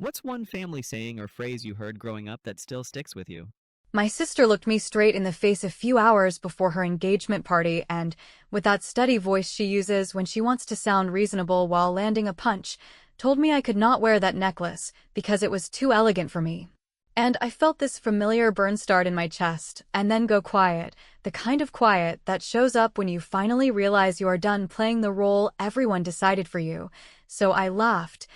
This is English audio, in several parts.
What's one family saying or phrase you heard growing up that still sticks with you? My sister looked me straight in the face a few hours before her engagement party and, with that steady voice she uses when she wants to sound reasonable while landing a punch, told me I could not wear that necklace because it was too elegant for me. And I felt this familiar burn start in my chest and then go quiet, the kind of quiet that shows up when you finally realize you are done playing the role everyone decided for you. So I laughed,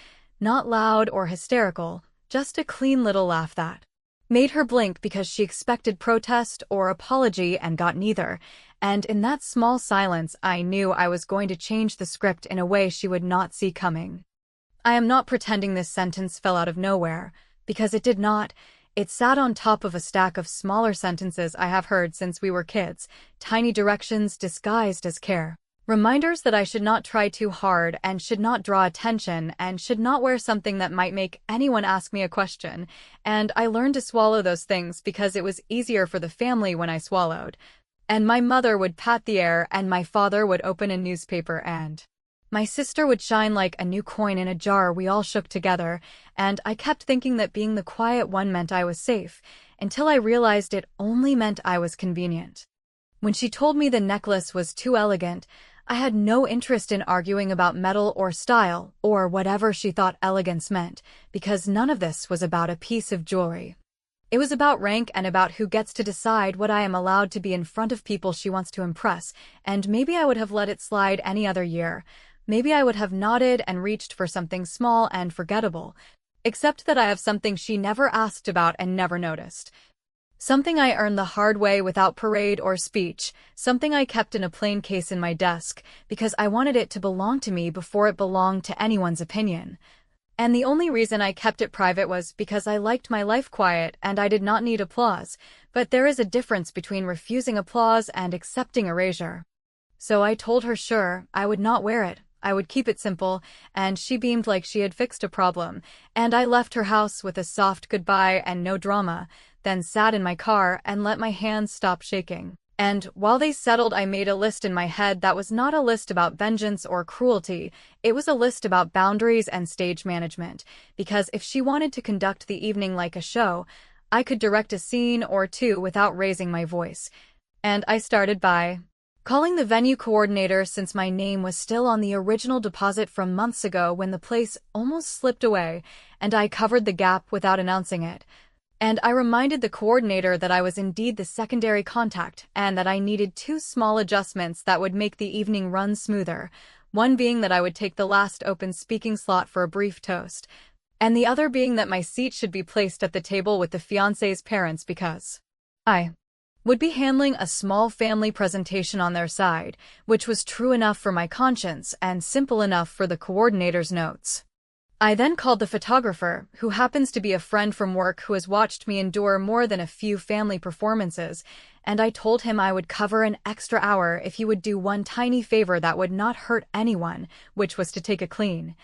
not loud or hysterical, just a clean little laugh that made her blink because she expected protest or apology and got neither, and in that small silence I knew I was going to change the script in a way she would not see coming. I am not pretending this sentence fell out of nowhere, because it did not. It sat on top of a stack of smaller sentences I have heard since we were kids, tiny directions disguised as care. Reminders that I should not try too hard and should not draw attention and should not wear something that might make anyone ask me a question, and I learned to swallow those things because it was easier for the family when I swallowed. And my mother would pat the air and my father would open a newspaper and my sister would shine like a new coin in a jar we all shook together, and I kept thinking that being the quiet one meant I was safe, until I realized it only meant I was convenient. When she told me the necklace was too elegant, I had no interest in arguing about metal or style, or whatever she thought elegance meant, because none of this was about a piece of jewelry. It was about rank and about who gets to decide what I am allowed to be in front of people she wants to impress, and maybe I would have let it slide any other year. Maybe I would have nodded and reached for something small and forgettable, except that I have something she never asked about and never noticed. Something I earned the hard way without parade or speech, something I kept in a plain case in my desk, because I wanted it to belong to me before it belonged to anyone's opinion. And the only reason I kept it private was because I liked my life quiet and I did not need applause, but there is a difference between refusing applause and accepting erasure. So I told her sure, I would not wear it. I would keep it simple, and she beamed like she had fixed a problem, and I left her house with a soft goodbye and no drama, then sat in my car and let my hands stop shaking. And while they settled, I made a list in my head that was not a list about vengeance or cruelty, it was a list about boundaries and stage management, because if she wanted to conduct the evening like a show, I could direct a scene or two without raising my voice. And I started by calling the venue coordinator since my name was still on the original deposit from months ago when the place almost slipped away, and I covered the gap without announcing it. And I reminded the coordinator that I was indeed the secondary contact and that I needed two small adjustments that would make the evening run smoother, one being that I would take the last open speaking slot for a brief toast, and the other being that my seat should be placed at the table with the fiancé's parents because I would be handling a small family presentation on their side, which was true enough for my conscience and simple enough for the coordinator's notes. I then called the photographer, who happens to be a friend from work who has watched me endure more than a few family performances, and I told him I would cover an extra hour if he would do one tiny favor that would not hurt anyone, which was to take a clean,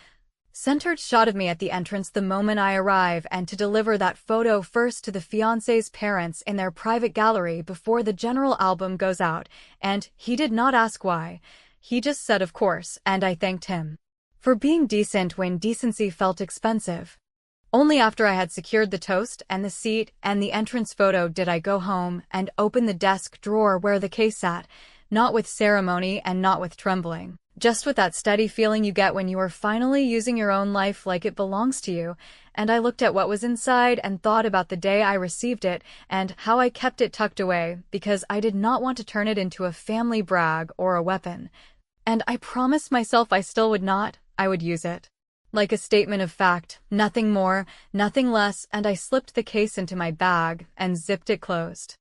centered shot of me at the entrance the moment I arrive and to deliver that photo first to the fiancé's parents in their private gallery before the general album goes out, and he did not ask why. He just said of course, and I thanked him for being decent when decency felt expensive. Only after I had secured the toast and the seat and the entrance photo did I go home and open the desk drawer where the case sat, not with ceremony and not with trembling, just with that steady feeling you get when you are finally using your own life like it belongs to you. And I looked at what was inside and thought about the day I received it and how I kept it tucked away because I did not want to turn it into a family brag or a weapon. And I promised myself I still would not. I would use it like a statement of fact, nothing more, nothing less, and I slipped the case into my bag and zipped it closed.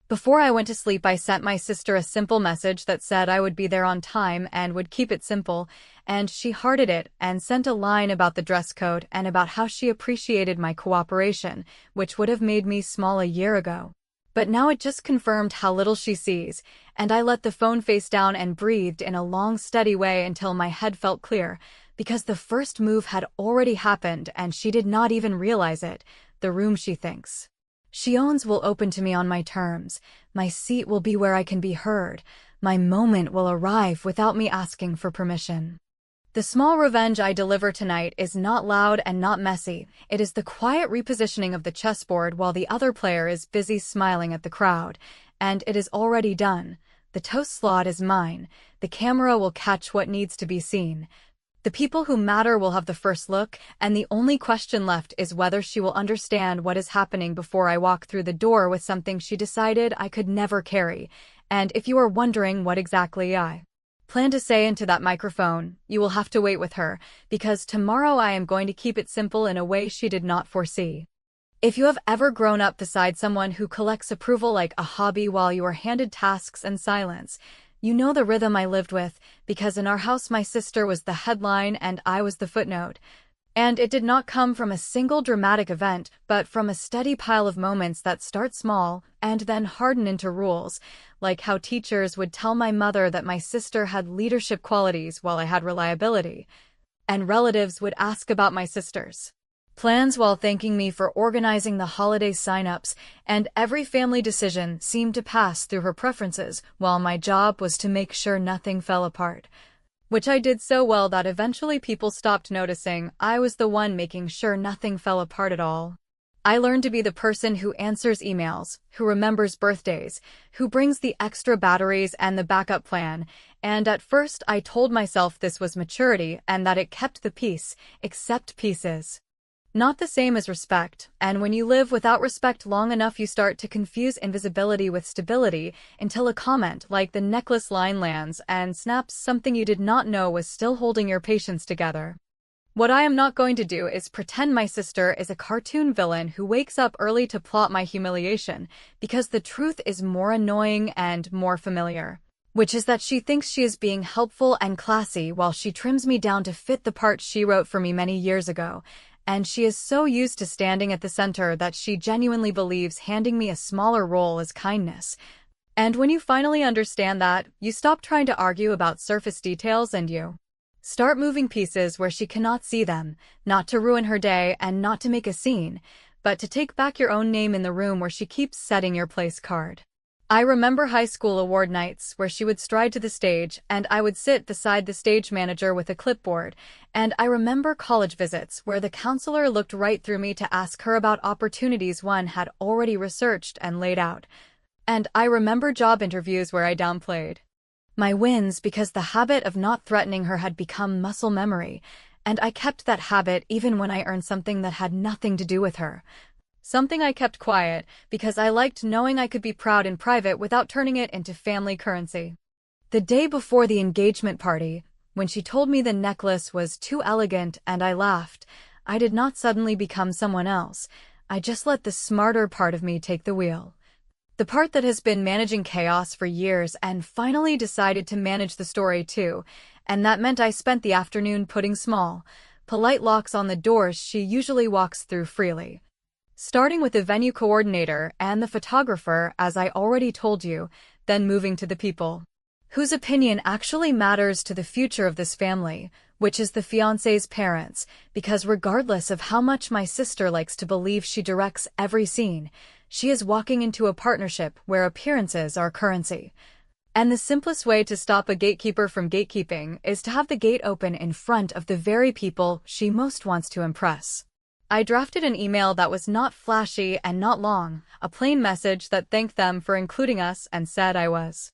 Before I went to sleep, I sent my sister a simple message that said I would be there on time and would keep it simple, and she hearted it and sent a line about the dress code and about how she appreciated my cooperation, which would have made me small a year ago. But now it just confirmed how little she sees, and I let the phone face down and breathed in a long, steady way until my head felt clear, because the first move had already happened and she did not even realize it. The room she thinks she owns will open to me on my terms. My seat will be where I can be heard. My moment will arrive without me asking for permission. The small revenge I deliver tonight is not loud and not messy. It is the quiet repositioning of the chessboard while the other player is busy smiling at the crowd. And it is already done. The toast slot is mine. The camera will catch what needs to be seen. The people who matter will have the first look, and the only question left is whether she will understand what is happening before I walk through the door with something she decided I could never carry. And if you are wondering what exactly I plan to say into that microphone, you will have to wait with her, because tomorrow I am going to keep it simple in a way she did not foresee. If you have ever grown up beside someone who collects approval like a hobby while you are handed tasks in silence, you know the rhythm I lived with, because in our house my sister was the headline and I was the footnote. And it did not come from a single dramatic event, but from a steady pile of moments that start small and then harden into rules, like how teachers would tell my mother that my sister had leadership qualities while I had reliability, and relatives would ask about my sister's plans while thanking me for organizing the holiday sign-ups, and every family decision seemed to pass through her preferences, while my job was to make sure nothing fell apart. Which I did so well that eventually people stopped noticing I was the one making sure nothing fell apart at all. I learned to be the person who answers emails, who remembers birthdays, who brings the extra batteries and the backup plan, and at first I told myself this was maturity and that it kept the peace, except pieces. Not the same as respect, and when you live without respect long enough you start to confuse invisibility with stability until a comment like the necklace line lands and snaps something you did not know was still holding your patience together. What I am not going to do is pretend my sister is a cartoon villain who wakes up early to plot my humiliation, because the truth is more annoying and more familiar. Which is that she thinks she is being helpful and classy while she trims me down to fit the part she wrote for me many years ago. And she is so used to standing at the center that she genuinely believes handing me a smaller role is kindness. And when you finally understand that, you stop trying to argue about surface details and you start moving pieces where she cannot see them, not to ruin her day and not to make a scene, but to take back your own name in the room where she keeps setting your place card. I remember high school award nights where she would stride to the stage and I would sit beside the stage manager with a clipboard, and I remember college visits where the counselor looked right through me to ask her about opportunities one had already researched and laid out. And I remember job interviews where I downplayed my wins because the habit of not threatening her had become muscle memory, and I kept that habit even when I earned something that had nothing to do with her. Something I kept quiet because I liked knowing I could be proud in private without turning it into family currency. The day before the engagement party, when she told me the necklace was too elegant and I laughed, I did not suddenly become someone else. I just let the smarter part of me take the wheel. The part that has been managing chaos for years and finally decided to manage the story too, and that meant I spent the afternoon putting small, polite locks on the doors she usually walks through freely. Starting with the venue coordinator and the photographer, as I already told you, then moving to the people whose opinion actually matters to the future of this family, which is the fiancé's parents, because regardless of how much my sister likes to believe she directs every scene, she is walking into a partnership where appearances are currency. And the simplest way to stop a gatekeeper from gatekeeping is to have the gate open in front of the very people she most wants to impress. I drafted an email that was not flashy and not long, a plain message that thanked them for including us and said I was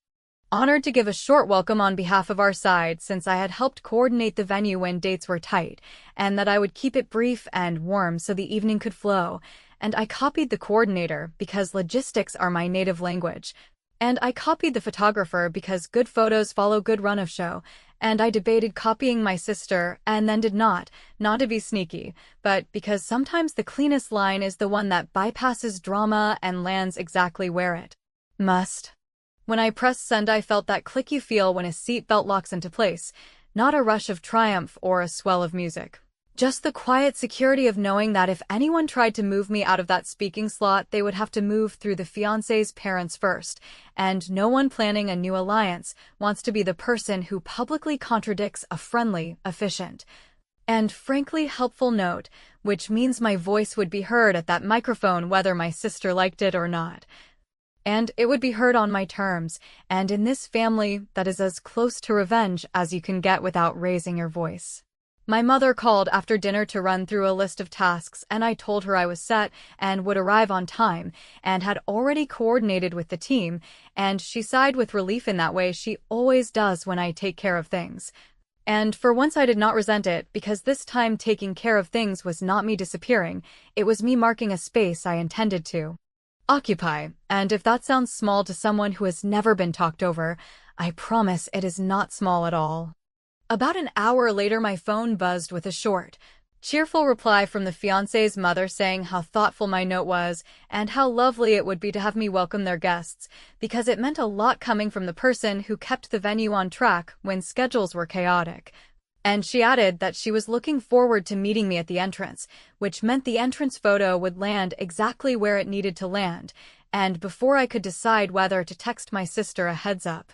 honored to give a short welcome on behalf of our side since I had helped coordinate the venue when dates were tight, and that I would keep it brief and warm so the evening could flow. And I copied the coordinator because logistics are my native language. And I copied the photographer because good photos follow good run of show, and I debated copying my sister and then did not to be sneaky, but because sometimes the cleanest line is the one that bypasses drama and lands exactly where it must. When I pressed send I felt that click you feel when a seatbelt locks into place, not a rush of triumph or a swell of music. Just the quiet security of knowing that if anyone tried to move me out of that speaking slot, they would have to move through the fiancé's parents first, and no one planning a new alliance wants to be the person who publicly contradicts a friendly, efficient, and frankly helpful note, which means my voice would be heard at that microphone whether my sister liked it or not. and it would be heard on my terms, and in this family that is as close to revenge as you can get without raising your voice. My mother called after dinner to run through a list of tasks, and I told her I was set and would arrive on time and had already coordinated with the team, and she sighed with relief in that way she always does when I take care of things. And for once I did not resent it, because this time taking care of things was not me disappearing, it was me marking a space I intended to occupy, and if that sounds small to someone who has never been talked over, I promise it is not small at all. About an hour later, my phone buzzed with a short, cheerful reply from the fiancé's mother saying how thoughtful my note was and how lovely it would be to have me welcome their guests, because it meant a lot coming from the person who kept the venue on track when schedules were chaotic. And she added that she was looking forward to meeting me at the entrance, which meant the entrance photo would land exactly where it needed to land, and before I could decide whether to text my sister a heads up,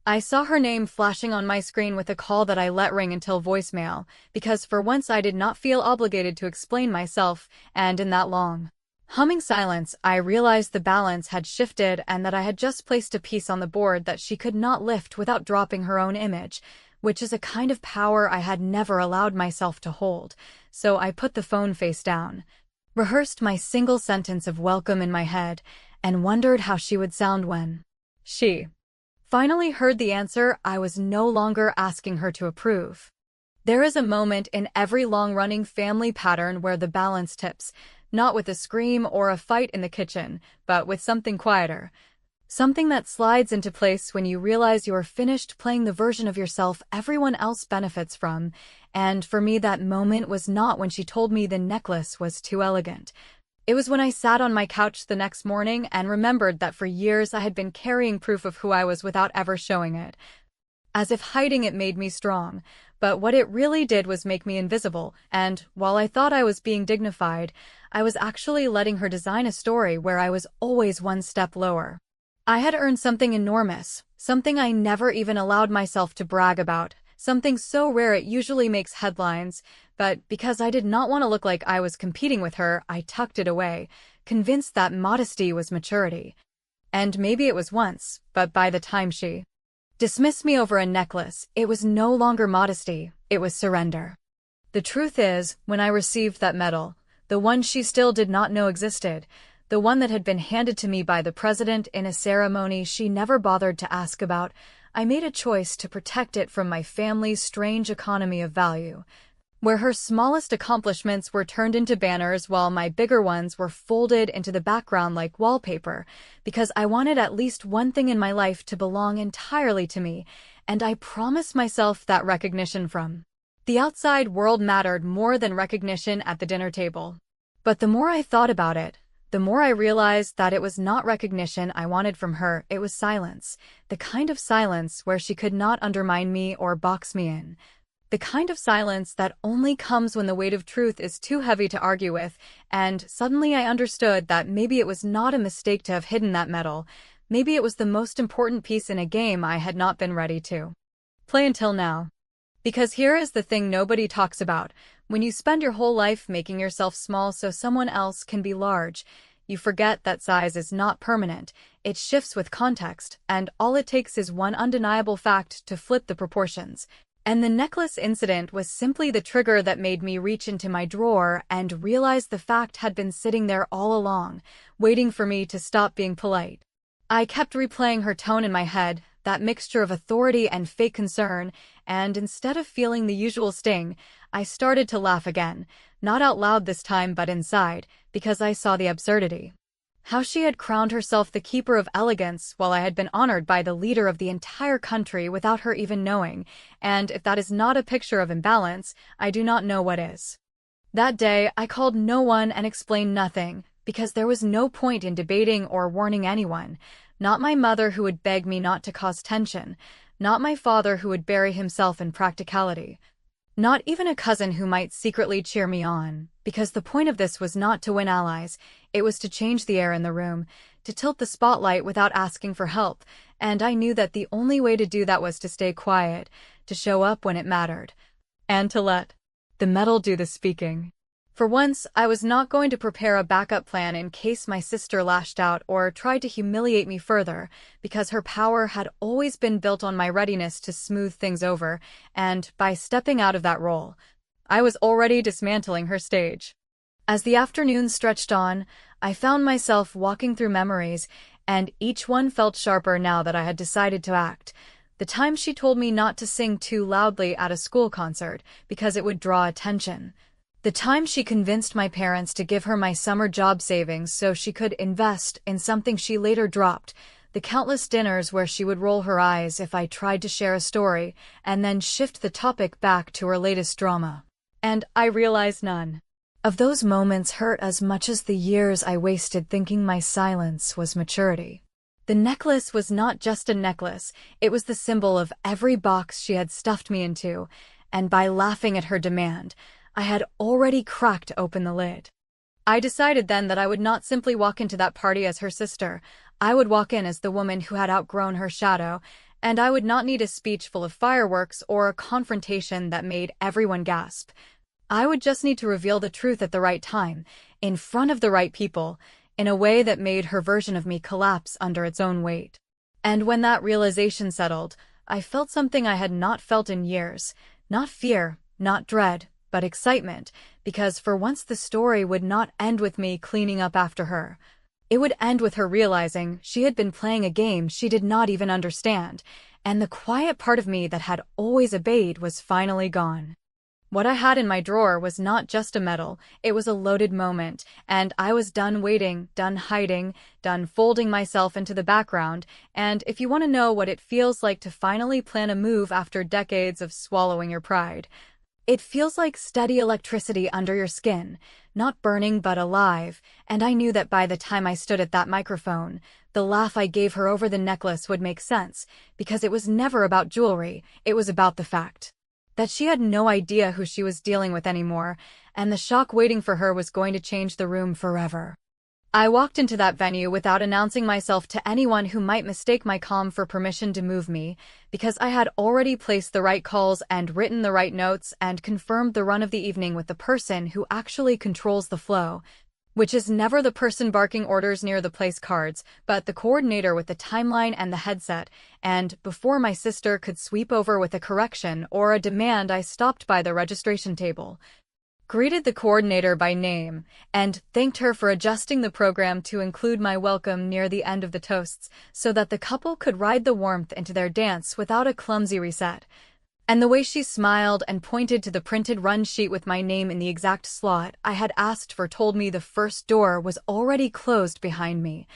I saw her name flashing on my screen with a call that I let ring until voicemail, because for once I did not feel obligated to explain myself, and in that long, humming silence, I realized the balance had shifted and that I had just placed a piece on the board that she could not lift without dropping her own image, which is a kind of power I had never allowed myself to hold, so I put the phone face down, rehearsed my single sentence of welcome in my head, and wondered how she would sound when she finally heard the answer I was no longer asking her to approve. There is a moment in every long-running family pattern where the balance tips, not with a scream or a fight in the kitchen, but with something quieter. Something that slides into place when you realize you're finished playing the version of yourself everyone else benefits from, and for me that moment was not when she told me the necklace was too elegant. It was when I sat on my couch the next morning and remembered that for years I had been carrying proof of who I was without ever showing it. As if hiding it made me strong, but what it really did was make me invisible, and while I thought I was being dignified, I was actually letting her design a story where I was always one step lower. I had earned something enormous, something I never even allowed myself to brag about, something so rare it usually makes headlines, but because I did not want to look like I was competing with her, I tucked it away, convinced that modesty was maturity. And maybe it was once, but by the time she dismissed me over a necklace, it was no longer modesty, it was surrender. The truth is, when I received that medal, the one she still did not know existed, the one that had been handed to me by the president in a ceremony she never bothered to ask about, I made a choice to protect it from my family's strange economy of value, where her smallest accomplishments were turned into banners while my bigger ones were folded into the background like wallpaper, because I wanted at least one thing in my life to belong entirely to me, and I promised myself that recognition from the outside world mattered more than recognition at the dinner table. But the more I thought about it, the more I realized that it was not recognition I wanted from her, it was silence, the kind of silence where she could not undermine me or box me in. The kind of silence that only comes when the weight of truth is too heavy to argue with, and suddenly I understood that maybe it was not a mistake to have hidden that medal, maybe it was the most important piece in a game I had not been ready to play until now. Because here is the thing nobody talks about. When you spend your whole life making yourself small so someone else can be large, you forget that size is not permanent, it shifts with context, and all it takes is one undeniable fact to flip the proportions. And the necklace incident was simply the trigger that made me reach into my drawer and realize the fact had been sitting there all along, waiting for me to stop being polite. I kept replaying her tone in my head, that mixture of authority and fake concern, and instead of feeling the usual sting, I started to laugh again, not out loud this time but inside, because I saw the absurdity. How she had crowned herself the keeper of elegance while I had been honored by the leader of the entire country without her even knowing, and if that is not a picture of imbalance, I do not know what is. That day, I called no one and explained nothing, because there was no point in debating or warning anyone. Not my mother who would beg me not to cause tension, not my father who would bury himself in practicality, not even a cousin who might secretly cheer me on, because the point of this was not to win allies, it was to change the air in the room, to tilt the spotlight without asking for help, and I knew that the only way to do that was to stay quiet, to show up when it mattered, and to let the medal do the speaking. For once, I was not going to prepare a backup plan in case my sister lashed out or tried to humiliate me further, because her power had always been built on my readiness to smooth things over, and by stepping out of that role, I was already dismantling her stage. As the afternoon stretched on, I found myself walking through memories, and each one felt sharper now that I had decided to act. The time she told me not to sing too loudly at a school concert because it would draw attention. The time she convinced my parents to give her my summer job savings so she could invest in something she later dropped. The countless dinners where she would roll her eyes if I tried to share a story and then shift the topic back to her latest drama. And I realized none of those moments hurt as much as the years I wasted thinking my silence was maturity. The necklace was not just a necklace, it was the symbol of every box she had stuffed me into, and by laughing at her demand, I had already cracked open the lid. I decided then that I would not simply walk into that party as her sister. I would walk in as the woman who had outgrown her shadow, and I would not need a speech full of fireworks or a confrontation that made everyone gasp. I would just need to reveal the truth at the right time, in front of the right people, in a way that made her version of me collapse under its own weight. And when that realization settled, I felt something I had not felt in years. Not fear, not dread, but excitement, because for once the story would not end with me cleaning up after her. It would end with her realizing she had been playing a game she did not even understand, and the quiet part of me that had always obeyed was finally gone. What I had in my drawer was not just a medal, it was a loaded moment, and I was done waiting, done hiding, done folding myself into the background, and if you want to know what it feels like to finally plan a move after decades of swallowing your pride, it feels like steady electricity under your skin, not burning but alive, and I knew that by the time I stood at that microphone, the laugh I gave her over the necklace would make sense, because it was never about jewelry, it was about the fact that she had no idea who she was dealing with anymore, and the shock waiting for her was going to change the room forever. I walked into that venue without announcing myself to anyone who might mistake my calm for permission to move me, because I had already placed the right calls and written the right notes and confirmed the run of the evening with the person who actually controls the flow, which is never the person barking orders near the place cards, but the coordinator with the timeline and the headset, and before my sister could sweep over with a correction or a demand, I stopped by the registration table, greeted the coordinator by name, and thanked her for adjusting the program to include my welcome near the end of the toasts so that the couple could ride the warmth into their dance without a clumsy reset. And the way she smiled and pointed to the printed run sheet with my name in the exact slot I had asked for told me the first door was already closed behind me,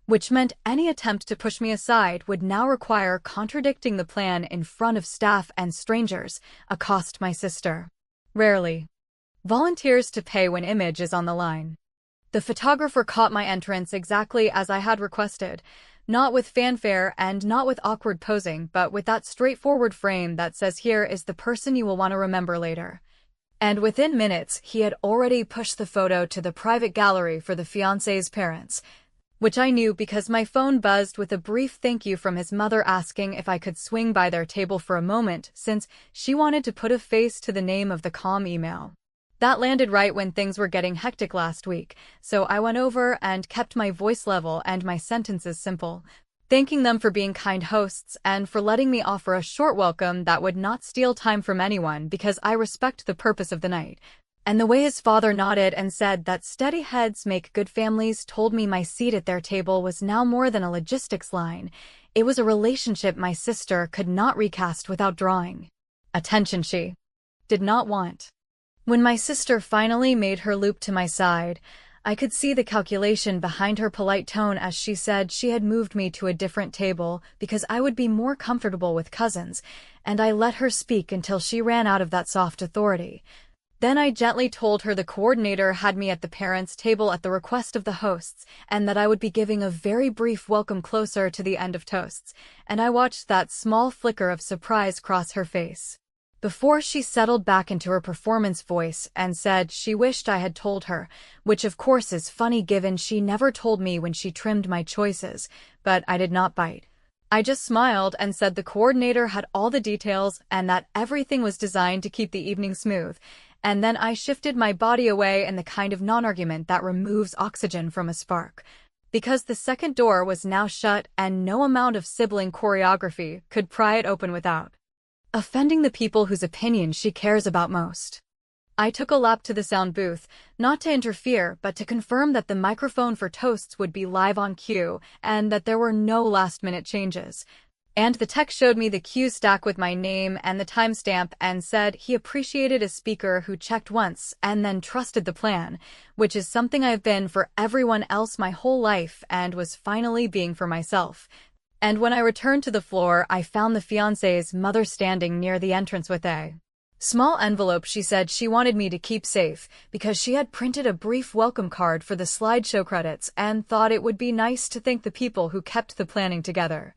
which meant any attempt to push me aside would now require contradicting the plan in front of staff and strangers, accost my sister. Rarely volunteers to pay when image is on the line. The photographer caught my entrance exactly as I had requested, not with fanfare and not with awkward posing, but with that straightforward frame that says here is the person you will want to remember later. And within minutes, he had already pushed the photo to the private gallery for the fiancé's parents, which I knew because my phone buzzed with a brief thank you from his mother asking if I could swing by their table for a moment since she wanted to put a face to the name of the calm email. That landed right when things were getting hectic last week, so I went over and kept my voice level and my sentences simple, thanking them for being kind hosts and for letting me offer a short welcome that would not steal time from anyone because I respect the purpose of the night. And the way his father nodded and said that steady heads make good families told me my seat at their table was now more than a logistics line. It was a relationship my sister could not recast without drawing attention she did not want. When my sister finally made her loop to my side, I could see the calculation behind her polite tone as she said she had moved me to a different table because I would be more comfortable with cousins, and I let her speak until she ran out of that soft authority. Then I gently told her the coordinator had me at the parents' table at the request of the hosts, and that I would be giving a very brief welcome closer to the end of toasts, and I watched that small flicker of surprise cross her face before she settled back into her performance voice and said she wished I had told her, which of course is funny given she never told me when she trimmed my choices, but I did not bite. I just smiled and said the coordinator had all the details and that everything was designed to keep the evening smooth, and then I shifted my body away in the kind of non-argument that removes oxygen from a spark. Because the second door was now shut and no amount of sibling choreography could pry it open without offending the people whose opinion she cares about most. I took a lap to the sound booth, not to interfere, but to confirm that the microphone for toasts would be live on cue and that there were no last-minute changes. And the tech showed me the cue stack with my name and the timestamp and said he appreciated a speaker who checked once and then trusted the plan, which is something I've been for everyone else my whole life and was finally being for myself. And when I returned to the floor, I found the fiancé's mother standing near the entrance with a small envelope she said she wanted me to keep safe because she had printed a brief welcome card for the slideshow credits and thought it would be nice to thank the people who kept the planning together.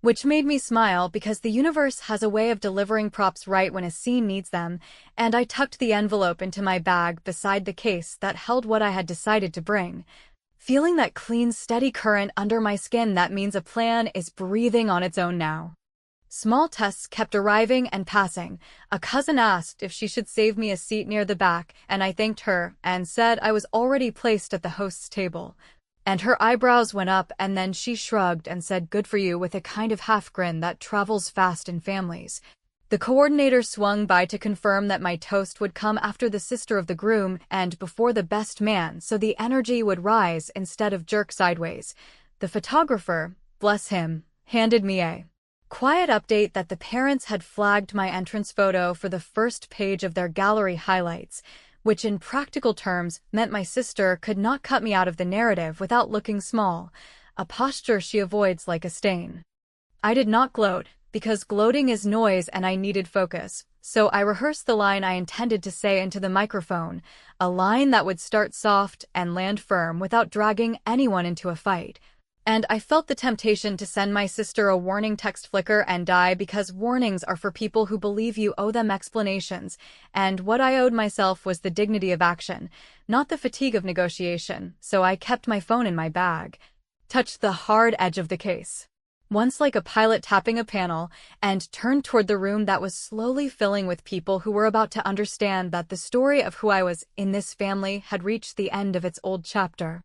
Which made me smile because the universe has a way of delivering props right when a scene needs them, and I tucked the envelope into my bag beside the case that held what I had decided to bring. Feeling that clean, steady current under my skin, that means a plan is breathing on its own now. Small tests kept arriving and passing. A cousin asked if she should save me a seat near the back, and I thanked her and said I was already placed at the host's table. And her eyebrows went up and then she shrugged and said good for you with a kind of half grin that travels fast in families. The coordinator swung by to confirm that my toast would come after the sister of the groom and before the best man, so the energy would rise instead of jerk sideways. The photographer, bless him, handed me a quiet update that the parents had flagged my entrance photo for the first page of their gallery highlights, which in practical terms meant my sister could not cut me out of the narrative without looking small, a posture she avoids like a stain. I did not gloat, because gloating is noise and I needed focus, so I rehearsed the line I intended to say into the microphone, a line that would start soft and land firm without dragging anyone into a fight. And I felt the temptation to send my sister a warning text flicker and die because warnings are for people who believe you owe them explanations, and what I owed myself was the dignity of action, not the fatigue of negotiation, so I kept my phone in my bag, touched the hard edge of the case, once like a pilot tapping a panel, and turned toward the room that was slowly filling with people who were about to understand that the story of who I was in this family had reached the end of its old chapter.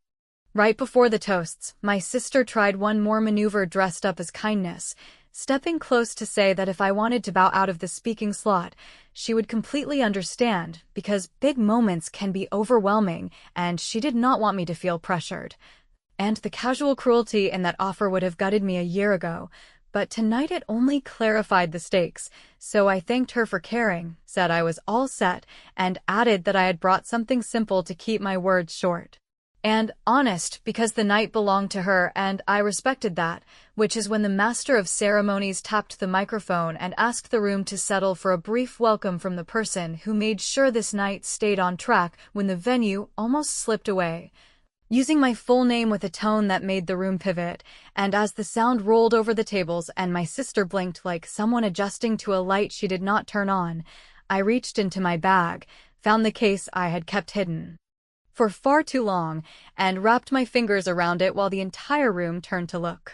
Right before the toasts, my sister tried one more maneuver dressed up as kindness, stepping close to say that if I wanted to bow out of the speaking slot, she would completely understand, because big moments can be overwhelming, and she did not want me to feel pressured. And the casual cruelty in that offer would have gutted me a year ago, but tonight it only clarified the stakes, so I thanked her for caring, said I was all set, and added that I had brought something simple to keep my words short and honest, because the night belonged to her and I respected that, which is when the master of ceremonies tapped the microphone and asked the room to settle for a brief welcome from the person who made sure this night stayed on track when the venue almost slipped away. Using my full name with a tone that made the room pivot, and as the sound rolled over the tables and my sister blinked like someone adjusting to a light she did not turn on, I reached into my bag, found the case I had kept hidden for far too long, and wrapped my fingers around it while the entire room turned to look.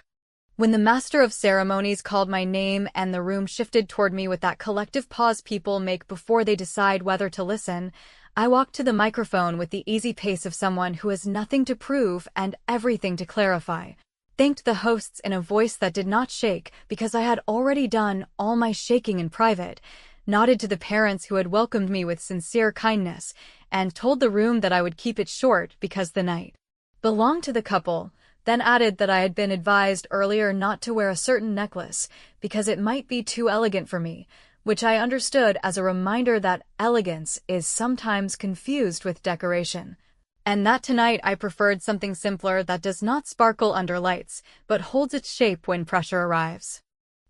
When the master of ceremonies called my name and the room shifted toward me with that collective pause people make before they decide whether to listen, I walked to the microphone with the easy pace of someone who has nothing to prove and everything to clarify. Thanked the hosts in a voice that did not shake because I had already done all my shaking in private, nodded to the parents who had welcomed me with sincere kindness, and told the room that I would keep it short because the night belonged to the couple, then added that I had been advised earlier not to wear a certain necklace because it might be too elegant for me, which I understood as a reminder that elegance is sometimes confused with decoration, and that tonight I preferred something simpler that does not sparkle under lights, but holds its shape when pressure arrives.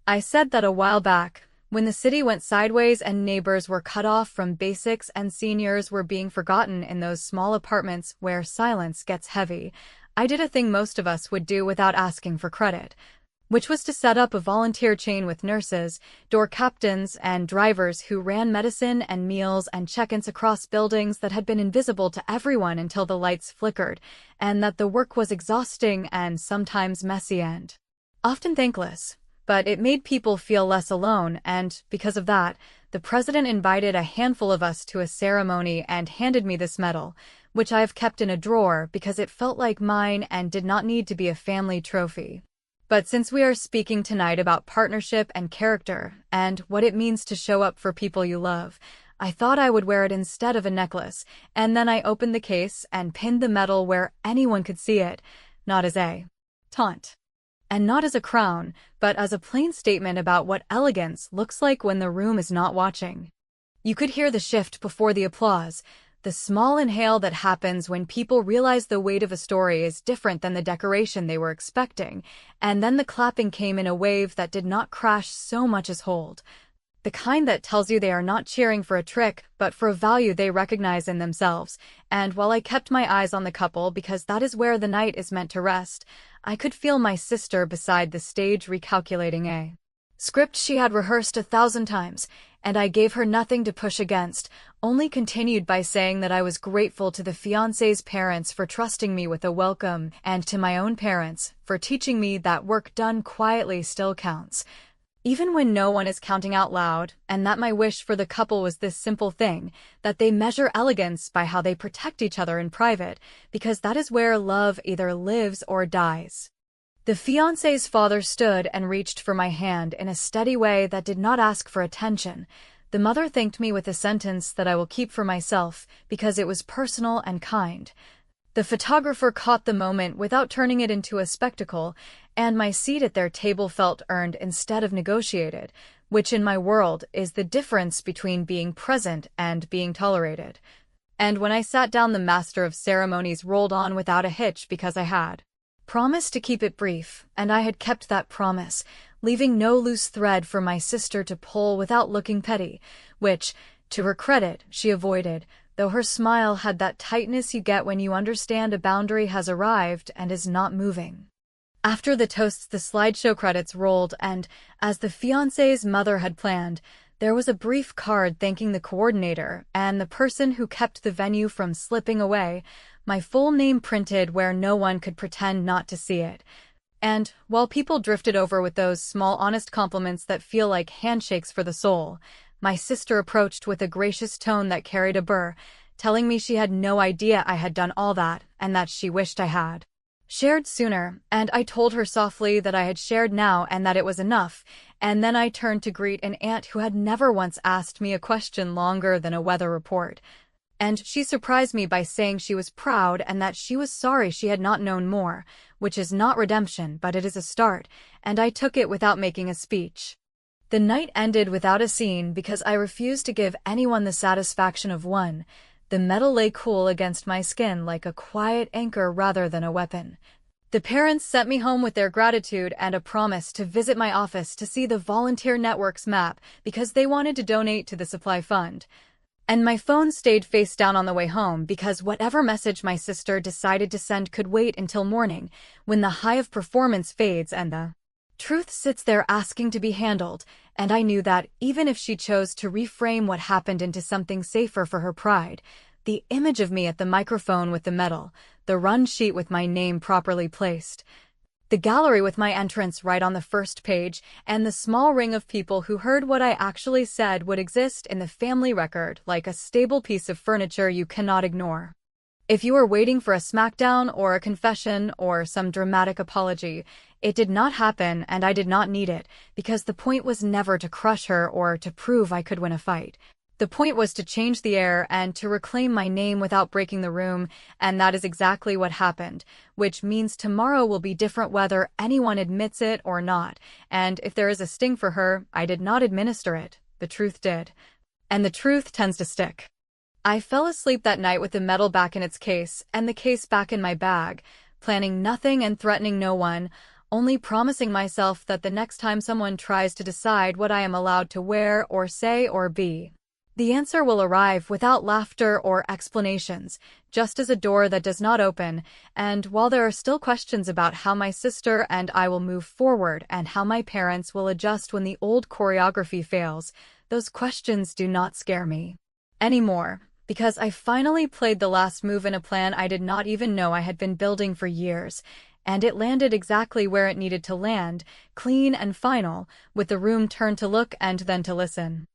I said that a while back, when the city went sideways and neighbors were cut off from basics and seniors were being forgotten in those small apartments where silence gets heavy, I did a thing most of us would do without asking for credit, which was to set up a volunteer chain with nurses, door captains, and drivers who ran medicine and meals and check-ins across buildings that had been invisible to everyone until the lights flickered, and that the work was exhausting and sometimes messy and often thankless. But it made people feel less alone, and, because of that, the president invited a handful of us to a ceremony and handed me this medal, which I have kept in a drawer because it felt like mine and did not need to be a family trophy. But since we are speaking tonight about partnership and character, and what it means to show up for people you love, I thought I would wear it instead of a necklace, and then I opened the case and pinned the medal where anyone could see it, not as a taunt, and not as a crown, but as a plain statement about what elegance looks like when the room is not watching. You could hear the shift before the applause, the small inhale that happens when people realize the weight of a story is different than the decoration they were expecting, and then the clapping came in a wave that did not crash so much as hold. The kind that tells you they are not cheering for a trick, but for a value they recognize in themselves. And while I kept my eyes on the couple because that is where the night is meant to rest, I could feel my sister beside the stage recalculating a script she had rehearsed 1,000 times, and I gave her nothing to push against, only continued by saying that I was grateful to the fiancé's parents for trusting me with a welcome, and to my own parents for teaching me that work done quietly still counts, even when no one is counting out loud, and that my wish for the couple was this simple thing, that they measure elegance by how they protect each other in private, because that is where love either lives or dies. The fiancé's father stood and reached for my hand in a steady way that did not ask for attention. The mother thanked me with a sentence that I will keep for myself, because it was personal and kind. The photographer caught the moment without turning it into a spectacle, and my seat at their table felt earned instead of negotiated, which in my world is the difference between being present and being tolerated. And when I sat down, the master of ceremonies rolled on without a hitch because I had promised to keep it brief, and I had kept that promise, leaving no loose thread for my sister to pull without looking petty, which, to her credit, she avoided, though her smile had that tightness you get when you understand a boundary has arrived and is not moving. After the toasts, the slideshow credits rolled, and, as the fiancé's mother had planned, there was a brief card thanking the coordinator and the person who kept the venue from slipping away, my full name printed where no one could pretend not to see it. And, while people drifted over with those small honest compliments that feel like handshakes for the soul, my sister approached with a gracious tone that carried a burr, telling me she had no idea I had done all that, and that she wished I had shared sooner, and I told her softly that I had shared now and that it was enough, and then I turned to greet an aunt who had never once asked me a question longer than a weather report. And she surprised me by saying she was proud and that she was sorry she had not known more, which is not redemption, but it is a start, and I took it without making a speech. The night ended without a scene because I refused to give anyone the satisfaction of one. The metal lay cool against my skin like a quiet anchor rather than a weapon. The parents sent me home with their gratitude and a promise to visit my office to see the volunteer network's map because they wanted to donate to the supply fund. And my phone stayed face down on the way home because whatever message my sister decided to send could wait until morning, when the high of performance fades and the truth sits there asking to be handled, and I knew that, even if she chose to reframe what happened into something safer for her pride, the image of me at the microphone with the medal, the run sheet with my name properly placed, the gallery with my entrance right on the first page, and the small ring of people who heard what I actually said would exist in the family record like a stable piece of furniture you cannot ignore. If you were waiting for a smackdown or a confession or some dramatic apology, it did not happen, and I did not need it, because the point was never to crush her or to prove I could win a fight. The point was to change the air and to reclaim my name without breaking the room, and that is exactly what happened, which means tomorrow will be different whether anyone admits it or not, and if there is a sting for her, I did not administer it, the truth did. And the truth tends to stick. I fell asleep that night with the medal back in its case and the case back in my bag, planning nothing and threatening no one, only promising myself that the next time someone tries to decide what I am allowed to wear or say or be, the answer will arrive without laughter or explanations, just as a door that does not open, and while there are still questions about how my sister and I will move forward and how my parents will adjust when the old choreography fails, those questions do not scare me anymore. Because I finally played the last move in a plan I did not even know I had been building for years, and it landed exactly where it needed to land, clean and final, with the room turned to look and then to listen.